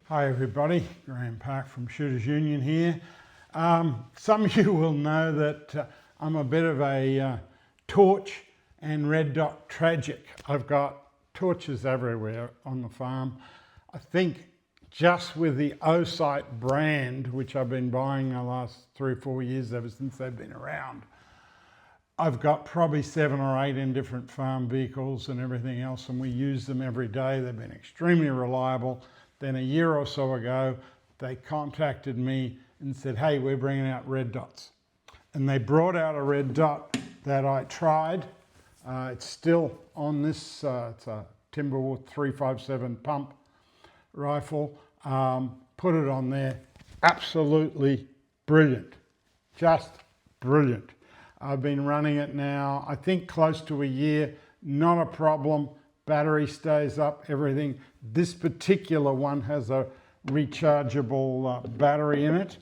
Hi everybody, Graham Park from Shooters Union here. Some of you will know that I'm a bit of a torch and red dot tragic. I've got torches everywhere on the farm. I think just with the Osight brand, which I've been buying the last 3 or 4 years ever since they've been around, I've got probably 7 or 8 in different farm vehicles and everything else, and we use them every day. They've been extremely reliable. Then a year or so ago, they contacted me and said, hey, we're bringing out red dots. And they brought out a red dot that I tried. It's still on this, it's a Timberwolf 357 pump rifle. Put it on there, absolutely brilliant, just brilliant. I've been running it now, I think close to a year, not a problem. Battery stays up, everything. This particular one has a rechargeable battery in it.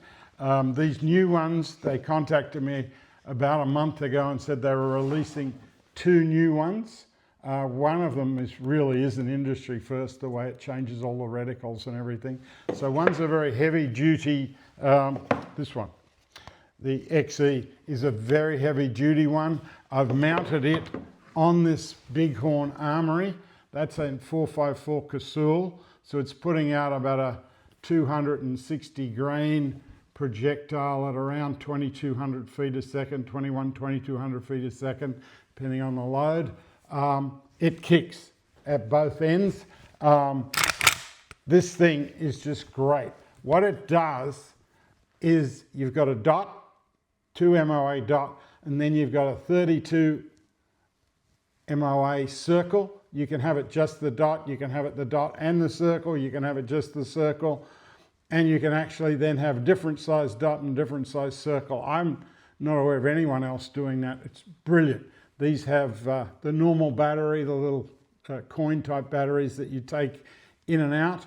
These new ones, they contacted me about a month ago and said they were releasing 2 new ones. One of them really is an industry first, the way it changes all the reticles and everything. So one's a very heavy duty, this one. The XE is a very heavy duty one. I've mounted it on this Bighorn Armory. That's a 454 Casull, so it's putting out about a 260 grain projectile at around 2200 feet a second, 2200 feet a second, depending on the load. It kicks at both ends. This thing is just great. What it does is you've got a dot, 2 MOA dot, and then you've got a 32 MOA circle. You can have it just the dot, you can have it the dot and the circle, you can have it just the circle, and you can actually then have different size dot and different size circle. I'm not aware of anyone else doing that. It's brilliant. These have the normal battery, the little coin type batteries that you take in and out.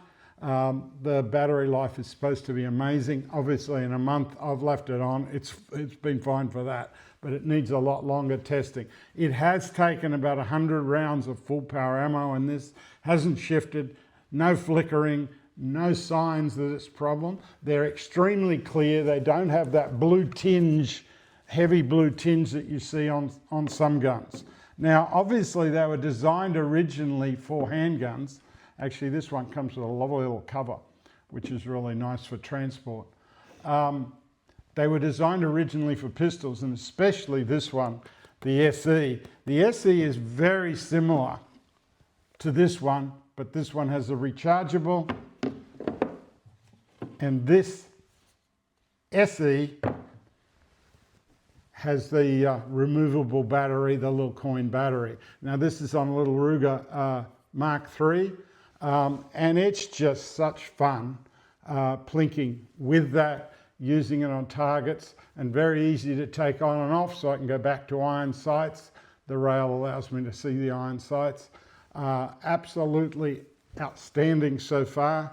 The battery life is supposed to be amazing. Obviously in a month I've left it on. It's been fine for that, but it needs a lot longer testing. It has taken about 100 rounds of full power ammo, and this hasn't shifted, no flickering, no signs that it's a problem. They're extremely clear. They don't have that blue tinge, heavy blue tinge that you see on some guns. Now, obviously they were designed originally for handguns. Actually, this one comes with a lovely little cover, which is really nice for transport. They were designed originally for pistols, and especially this one, the SE. The SE is very similar to this one, but this one has a rechargeable, and this SE has the removable battery, the little coin battery. Now this is on a little Ruger Mark III, and it's just such fun plinking with that, using it on targets, and very easy to take on and off, so I can go back to iron sights. The rail allows me to see the iron sights. Absolutely outstanding so far.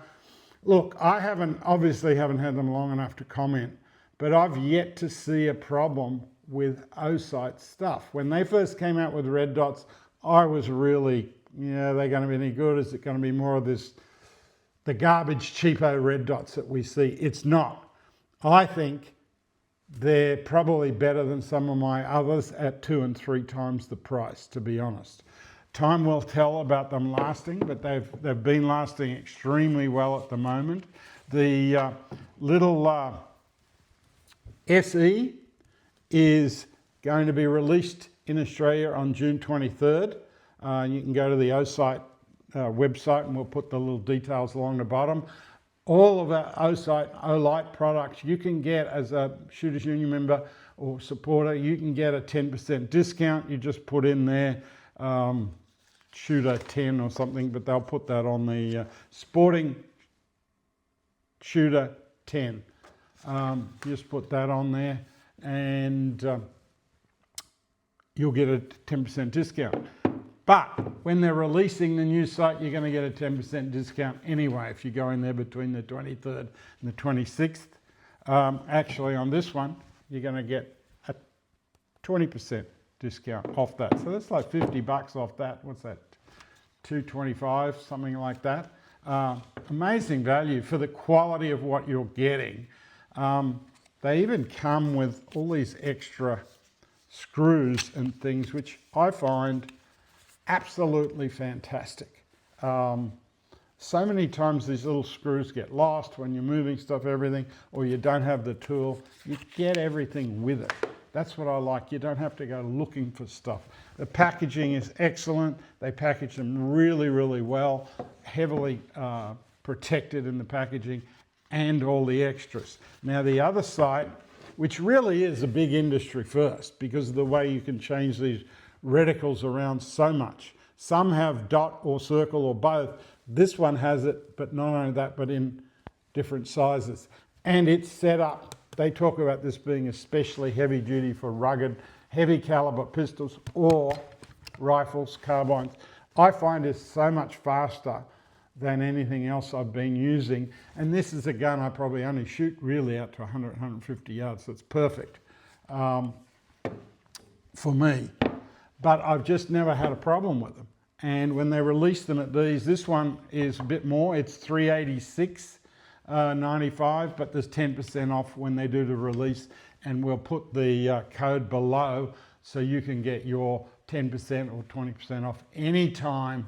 Look, I obviously haven't had them long enough to comment, but I've yet to see a problem with Osight stuff. When they first came out with red dots, I was really, are they going to be any good? Is it going to be more of this, the garbage cheapo red dots that we see? It's not. I think they're probably better than some of my others at 2 and 3 times the price, to be honest. Time will tell about them lasting, but they've been lasting extremely well at the moment. The little SE is going to be released in Australia on June 23rd. You can go to the Osight website, and we'll put the little details along the bottom. All of our Osight products you can get as a Shooters Union member or supporter. You can get a 10% discount. You just put in there Shooter 10 or something, but they'll put that on the Sporting Shooter 10. Just put that on there, and you'll get a 10% discount. But when they're releasing the new sight, you're going to get a 10% discount anyway if you go in there between the 23rd and the 26th. Actually, on this one, you're going to get a 20% discount off that. So that's like $50 off that. What's that? $225, something like that. Amazing value for the quality of what you're getting. They even come with all these extra screws and things, which I find absolutely fantastic. So many times these little screws get lost when you're moving stuff, everything, or you don't have the tool. You get everything with it. That's what I like. You don't have to go looking for stuff. The packaging is excellent. They package them really, really well, heavily protected in the packaging and all the extras. Now the other side, which really is a big industry first because of the way you can change these reticles around so much. Some have dot or circle or both. This one has it, but not only that, but in different sizes. And it's set up, they talk about this being especially heavy duty for rugged, heavy caliber pistols or rifles, carbines. I find it's so much faster than anything else I've been using. And this is a gun I probably only shoot really out to 100, 150 yards. So it's perfect for me. But I've just never had a problem with them. And when they release them at these, this one is a bit more. It's $386.95, but there's 10% off when they do the release. And we'll put the code below so you can get your 10% or 20% off anytime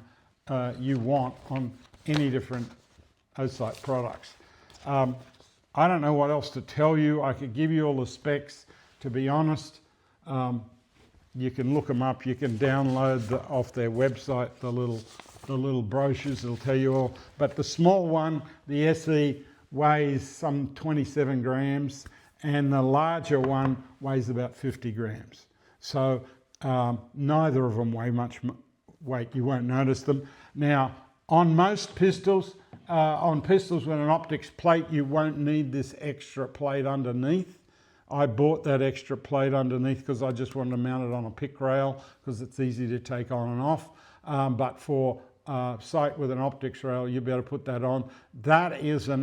you want on any different Osight products. I don't know what else to tell you. I could give you all the specs. To be honest, you can look them up. You can download off their website the little brochures. It'll tell you all. But the small one, the SE, weighs some 27 grams, and the larger one weighs about 50 grams. So neither of them weigh much weight. You won't notice them. Now, on most pistols, with an optics plate, you won't need this extra plate underneath. I bought that extra plate underneath because I just wanted to mount it on a pick rail because it's easy to take on and off. But for sight with an optics rail, you'll be able to put that on. That is an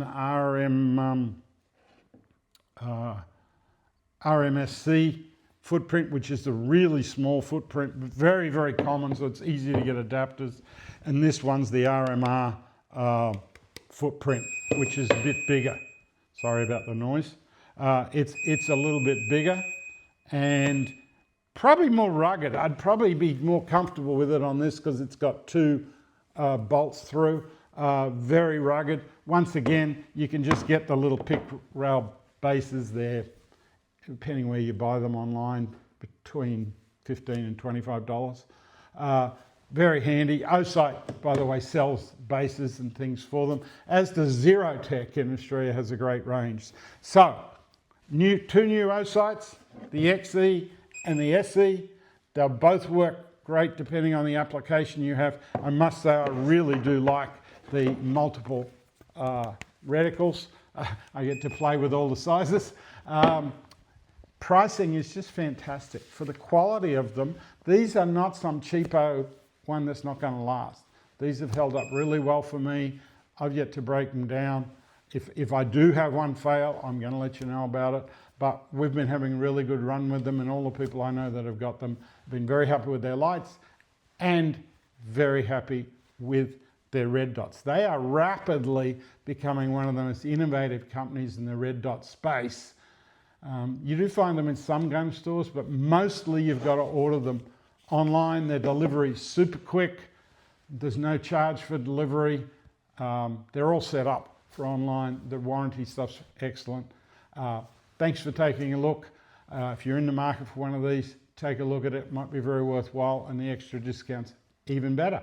RMSC footprint, which is a really small footprint, very, very common, so it's easy to get adapters. And this one's the RMR footprint, which is a bit bigger. Sorry about the noise. It's a little bit bigger and probably more rugged. I'd probably be more comfortable with it on this because it's got two bolts through, very rugged. Once again, you can just get the little pick rail bases there, depending where you buy them online, between $15 and $25. Very handy. Osight, by the way, sells bases and things for them, as does Zerotech in Australia, has a great range. So, two new Osights, the XE and the SE. They'll both work great depending on the application you have. I must say I really do like the multiple reticles. I get to play with all the sizes. Pricing is just fantastic for the quality of them. These are not some cheapo one that's not going to last. These have held up really well for me. I've yet to break them down. If I do have one fail, I'm going to let you know about it. But we've been having a really good run with them, and all the people I know that have got them have been very happy with their lights and very happy with their red dots. They are rapidly becoming one of the most innovative companies in the red dot space. You do find them in some gun stores, but mostly you've got to order them online. Their delivery is super quick. There's no charge for delivery. They're all set up for online. The warranty stuff's excellent. Thanks for taking a look. If you're in the market for one of these, take a look at it. It might be very worthwhile, and the extra discounts even better.